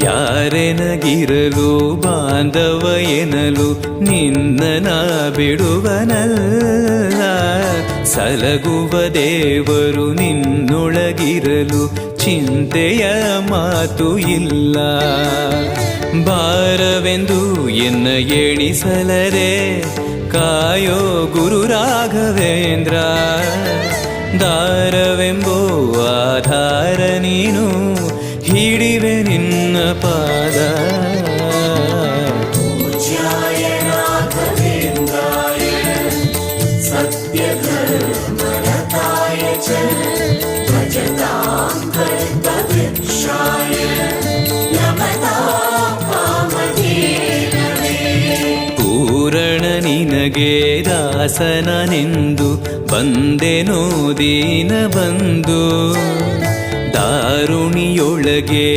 ಯಾರೆನಗಿರಲು ಬಾಂಧವ ಎನಲು ನಿನ್ನ ಬಿಡುವನಲ್ಲ. ಸಲಗುವ ದೇವರು ನಿನ್ನೊಳಗಿರಲು ಚಿಂತೆಯ ಮಾತು ಇಲ್ಲ. ಭಾರವೆಂದು ಎನ್ನ ಎಣಿಸಲರೆ ಕಾಯೋ ಗುರು ರಾಘವೇಂದ್ರ. ದಾರವೆಂಬೋ ಆಧಾರ ನೀನು ಹಿಡಿವೆ ನಿನ್ನ ಪಾದ. ಪೂಜ್ಯಾಯ ರಾಘವೇಂದ್ರಾಯ ಸತ್ಯಧರ್ಮರತಾಯ ಚ ಭಜತಾಂ ಕಲ್ಪವೃಕ್ಷಾಯ ನಮತಾಂ ಕಾಮಧೇನವೇ. ಪೂರಣ ನಿನಗೆ ದಾಸನನೆಂದು ಬಂದೆನೋ ದೀನ ಬಂದು ದಾರುಣಿಯೊಳಗೆ